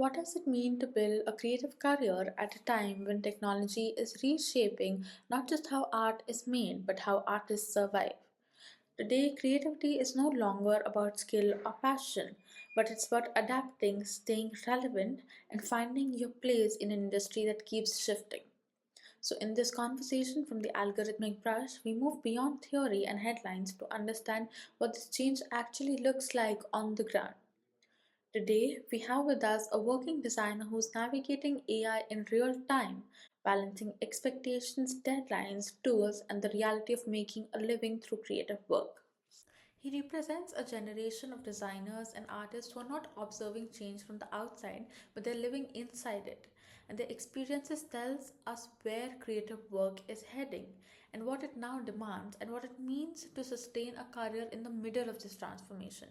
What does it mean to build a creative career at a time when technology is reshaping not just how art is made, but how artists survive? Today, creativity is no longer about skill or passion, but it's about adapting, staying relevant, and finding your place in an industry that keeps shifting. So, in this conversation from the Algorithmic Brush, we move beyond theory and headlines to understand what this change actually looks like on the ground. Today, we have with us a working designer who's navigating AI in real time, balancing expectations, deadlines, tools, and the reality of making a living through creative work. He represents a generation of designers and artists who are not observing change from the outside, but they're living inside it. And their experiences tells us where creative work is heading and what it now demands and what it means to sustain a career in the middle of this transformation.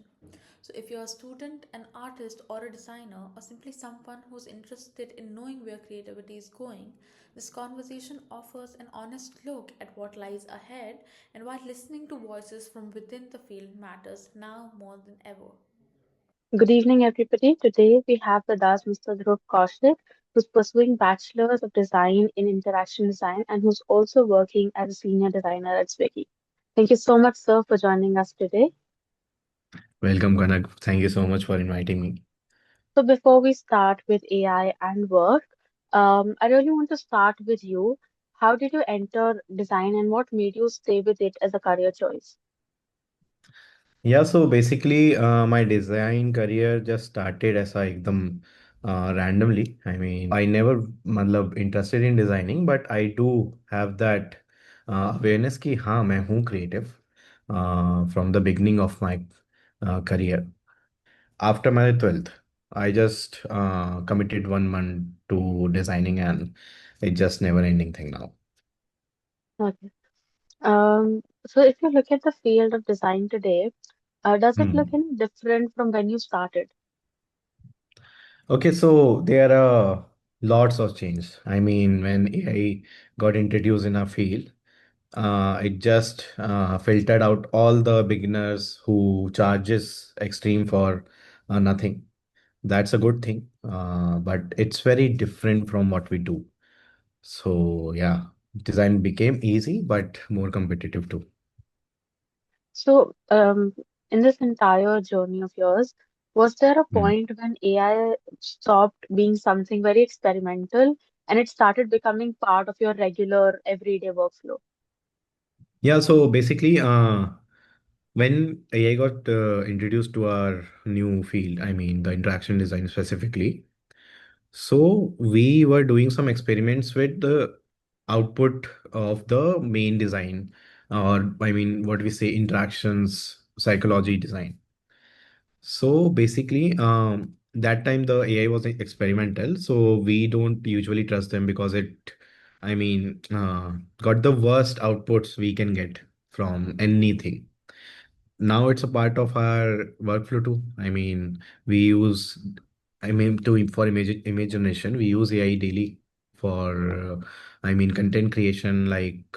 So if you're a student, an artist or a designer or simply someone who's interested in knowing where creativity is going, this conversation offers an honest look at what lies ahead and why listening to voices from within the field matters now more than ever. Good evening, everybody. Today we have with us Mr. Dhruv Kaushik, who's pursuing Bachelor's of Design in Interaction Design and who's also working as a senior designer at Swiggy. Thank you so much, sir, for joining us today. Welcome, Kanak. Thank you so much for inviting me. So, before we start with AI and work, I really want to start with you. How did you enter design and what made you stay with it as a career choice? Yeah, so basically, my design career just started as a ekdam randomly. I mean, I never matlab interested in designing, but I do have that awareness कि हाँ मैं हूँ creative from the beginning of my career. After my 12th, I just committed 1 month to designing, and it's just never ending thing now. Okay. So, if you look at the field of design today, does it look Hmm. any different from when you started? Okay, so there are lots of change. I mean, when AI got introduced in our field, it just filtered out all the beginners who charges extreme for nothing. That's a good thing, but it's very different from what we do. So yeah, design became easy, but more competitive too. So, in this entire journey of yours, was there a Hmm. point when AI stopped being something very experimental and it started becoming part of your regular everyday workflow? Yeah, so basically, when AI got introduced to our new field, I mean the interaction design specifically, so we were doing some experiments with the output of the main design, or I mean what we say interactions psychology design. So basically, that time the AI was experimental, so we don't usually trust them because I mean, got the worst outputs we can get from anything. Now it's a part of our workflow too. I mean, we use, I mean, to for image generation, we use AI daily for, I mean, content creation like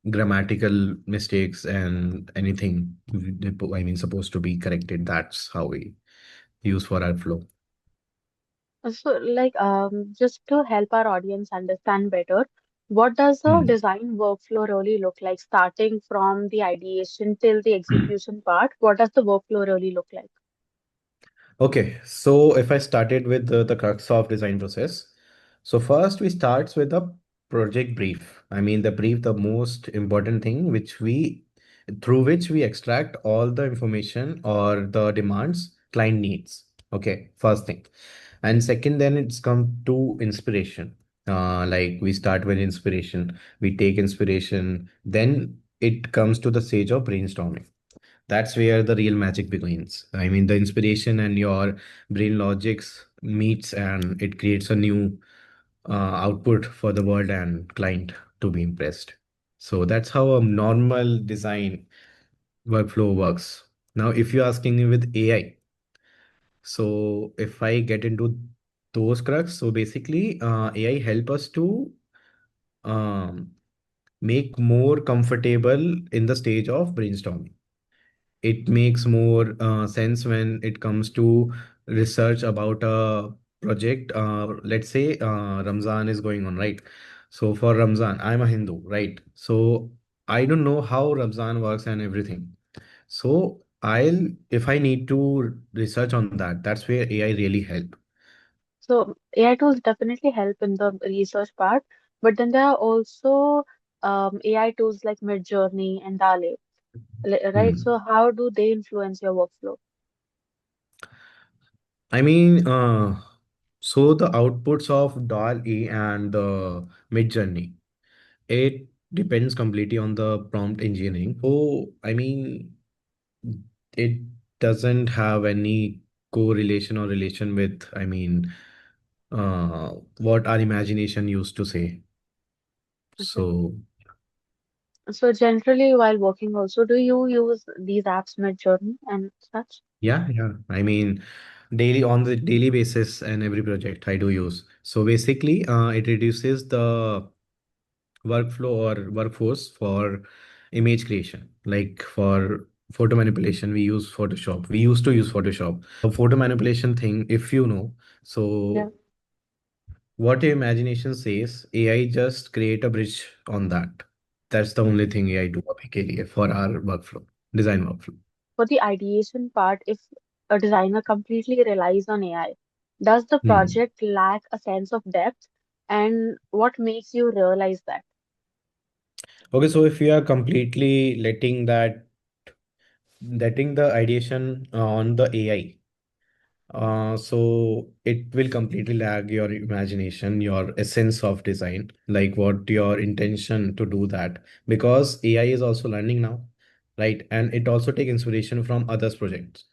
grammatical mistakes and anything. I mean, supposed to be corrected. That's how we use for our flow. So, just to help our audience understand better, what does a Hmm. design workflow really look like, starting from the ideation till the execution part? What does the workflow really look like? Okay, so if I started with the crux of design process, so first we starts with a project brief. I mean the brief, the most important thing through which we extract all the information or the demands client needs. Okay, first thing. And second, then it's come to inspiration. Like we start with inspiration, we take inspiration, then it comes to the stage of brainstorming. That's where the real magic begins. I mean, the inspiration and your brain logics meets, and it creates a new output for the world and client to be impressed. So that's how a normal design workflow works. Now, if you're asking me with AI, so if I get into those crux, so basically, AI help us to um, make more comfortable in the stage of brainstorming. it makes more sense when it comes to research about a project. Let's say Ramzan is going on, right? So for Ramzan, I'm a Hindu, right? So I don't know how Ramzan works and everything. So if I need to research on that, that's where AI really help. So AI tools definitely help in the research part, but then there are also AI tools like Midjourney and DALL-E, right? Hmm. So how do they influence your workflow? I mean, so the outputs of DAL-E and the Midjourney, it depends completely on the prompt engineering. So, I mean, it doesn't have any correlation or relation with, what our imagination used to say. Okay. So, So generally, while working also, do you use these apps, Midjourney and such? yeah, yeah. I mean, daily on the daily basis and every project I do use. So basically, it reduces the workflow or workforce for image creation. Like for photo manipulation, we use Photoshop. We used to use Photoshop. Photo manipulation thing, if you know, Yeah. so what your imagination says, AI just create a bridge on that. That's the only thing AI do basically for our workflow, design workflow. For the ideation part, if a designer completely relies on AI, does the Hmm. project lack a sense of depth? And what makes you realize that? Okay, so if you are completely letting the ideation on the AI, so it will completely lag your imagination, your essence of design, like what your intention to do that, because AI is also learning now, right? And it also take inspiration from others' projects.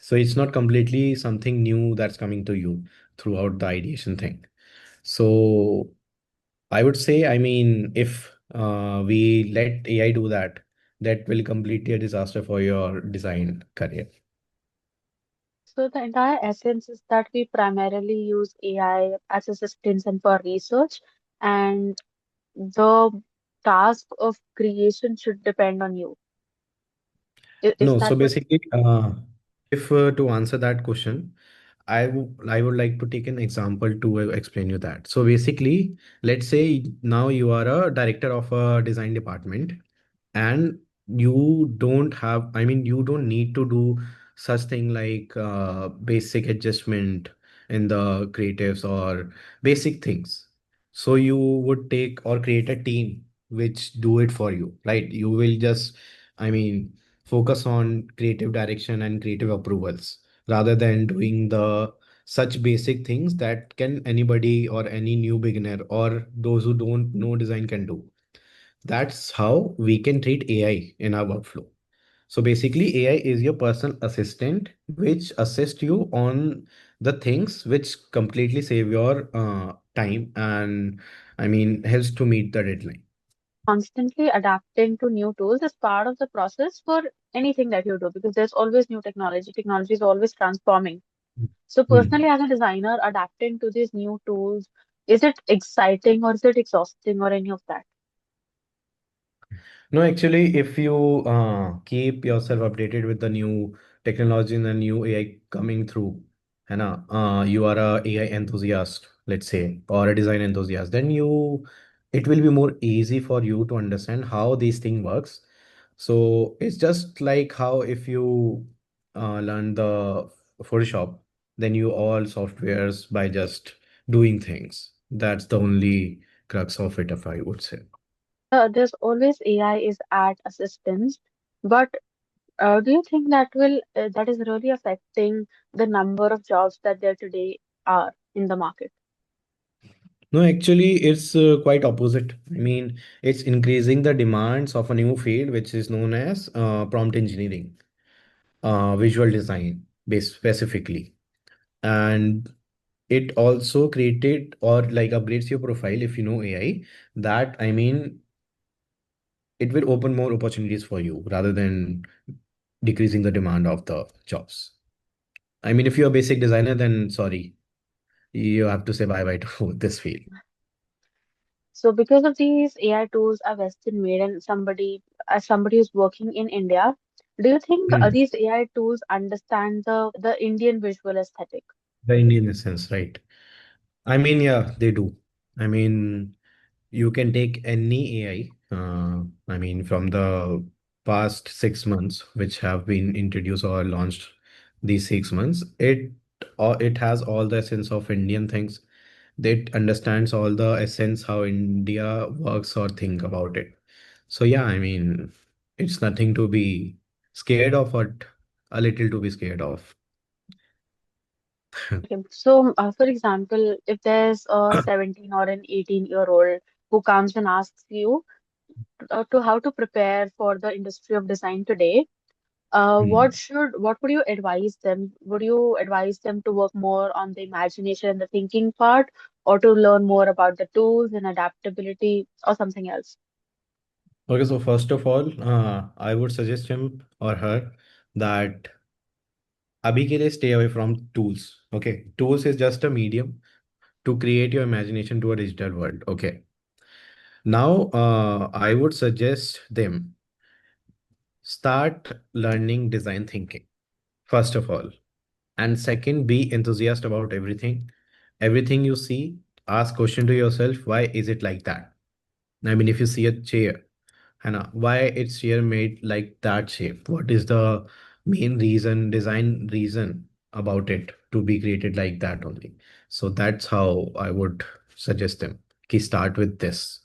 So it's not completely something new that's coming to you throughout the ideation thing. So I would say, I mean, if we let AI do that, that will completely a disaster for your design career. So the entire essence is that we primarily use AI as assistants and for research, and the task of creation should depend on you. Is No, so that what? basically, if to answer that question, I would like to take an example to explain you that. So basically, let's say now you are a director of a design department, and you don't have, I mean, you don't need to do such thing like basic adjustment in the creatives or basic things. So you would take or create a team which do it for you, right? You will just, I mean, focus on creative direction and creative approvals rather than doing the such basic things that can anybody or any new beginner or those who don't know design can do. That's how we can treat AI in our workflow. So basically, AI is your personal assistant, which assists you on the things which completely save your time and helps to meet the deadline. Constantly adapting to new tools is part of the process for anything that you do because there's always new technology. Technology is always transforming. So Hmm. personally, as a designer, adapting to these new tools, is it exciting or is it exhausting or any of that? No, actually, if you keep yourself updated with the new technology and the new AI coming through, you are a AI enthusiast, let's say, or a design enthusiast, then it will be more easy for you to understand how this thing works. So it's just like how if you learn the Photoshop, then you all softwares by just doing things. That's the only crux of it, if I would say. There's always AI is at assistance, but do you think that is really affecting the number of jobs that there today are in the market? No, actually, it's quite opposite. I mean, it's increasing the demands of a new field, which is known as prompt engineering, visual design, based specifically. And it also created or like upgrades your profile if you know AI. That it will open more opportunities for you rather than decreasing the demand of the jobs. I mean, if you're a basic designer, then sorry, you have to say bye bye to this field. So because of these AI tools are Western made and as somebody who's working in India, Do you think Mm. these AI tools understand the Indian visual aesthetic? The Indian essence, right? I mean, yeah, they do. I mean, you can take any AI, I mean, from the past 6 months, which have been introduced or launched these 6 months, it has all the essence of Indian things. It understands all the essence how India works or think about it. So yeah, I mean, it's nothing to be scared of, but a little to be scared of. Okay, so for example, if there's a 17 or an 18-year-old who comes and asks you to how to prepare for the industry of design today, Hmm. what would you advise them? Would you advise them to work more on the imagination and the thinking part, or to learn more about the tools and adaptability, or something else? Okay, so first of all, I would suggest him or her that अभी के लिए stay away from tools. Okay, tools is just a medium to create your imagination to a digital world. Okay, now I would suggest them start learning design thinking first of all, and second, be enthusiast about everything you see. Ask question to yourself, why is it like that? I mean, if you see a chair, Hannah, why it's chair made like that shape? What is the main reason, design reason about it to be created like that only? So that's how I would suggest them. Ki start with this.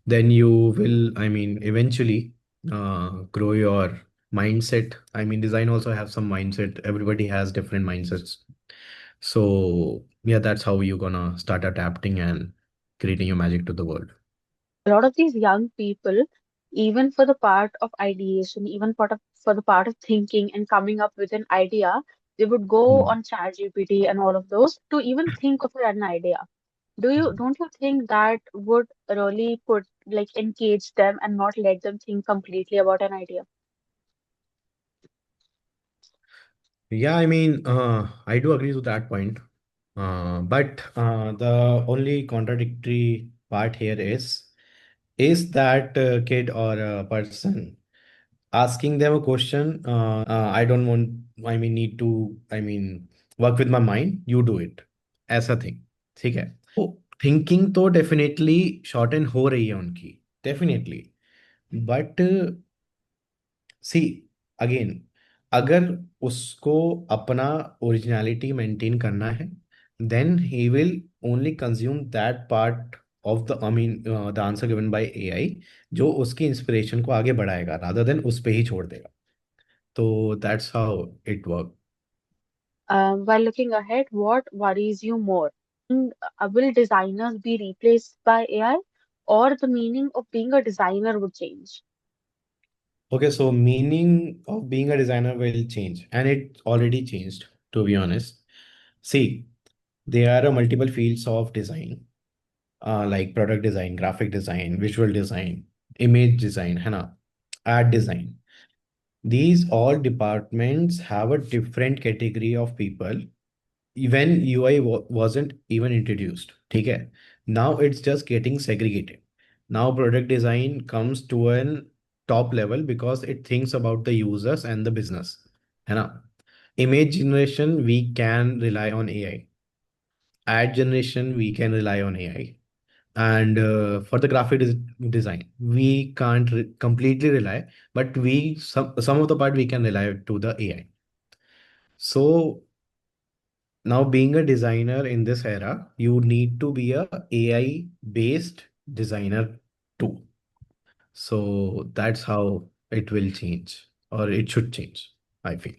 Then you will, I mean, eventually grow your mindset. I mean, design also have some mindset. Everybody has different mindsets. So yeah, that's how you're gonna start adapting and creating your magic to the world. A lot of these young people, even for the part of ideation, even for the part of thinking and coming up with an idea, they would go Hmm. on ChatGPT and all of those to even think of an idea. Don't you think that would really put like engage them and not let them think completely about an idea? Yeah, I mean, I do agree to that point. But the only contradictory part here is that kid or a person asking them a question. I don't want, I mean, need to, I mean, work with my mind. You do it. ऐसा thing. ठीक है. Thinking तो definitely shorten हो रही है उनकी, definitely. But see again, अगर उसको अपना ओरिजिनलिटी मेंटेन करना है, then he will only consume that part of the, I mean, the answer given by AI, जो उसकी इंस्पिरेशन को आगे बढ़ाएगा रादर देन उस पे ही छोड़ देगा. तो that's how it work. While looking ahead, what worries you more? Will designers be replaced by AI, or the meaning of being a designer would change? Okay, so meaning of being a designer will change, and it already changed, to be honest. See, there are multiple fields of design, like product design, graphic design, visual design, image design, है ना, ad design. These all departments have a different category of people when UI wasn't even introduced. ठीक है? Now it's just getting segregated. Now product design comes to an top level because it thinks about the users and the business. है ना? Image generation, we can rely on AI. Ad generation, we can rely on AI. And for the design, we can't completely rely, but we some of the part we can rely to the AI. So now, being a designer in this era, you need to be a AI based designer too. So that's how it will change, or it should change, I feel.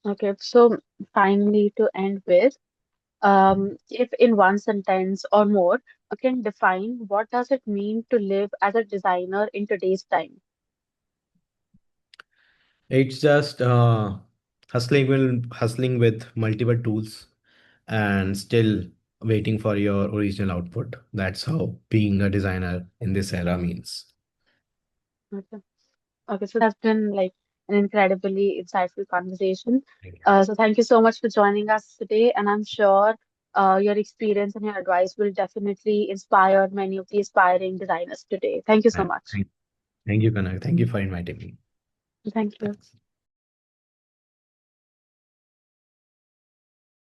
Okay, so finally, to end with, if in one sentence or more, you can define what does it mean to live as a designer in today's time? It's just hustling with multiple tools and still waiting for your original output. That's how being a designer in this era means. Okay. Okay, so that's been like an incredibly insightful conversation. Thank you. So thank you so much for joining us today, and I'm sure your experience and your advice will definitely inspire many of the aspiring designers today. Thank you so much. Thank you, Kanak. Thank you for inviting me. Thank you. Thanks.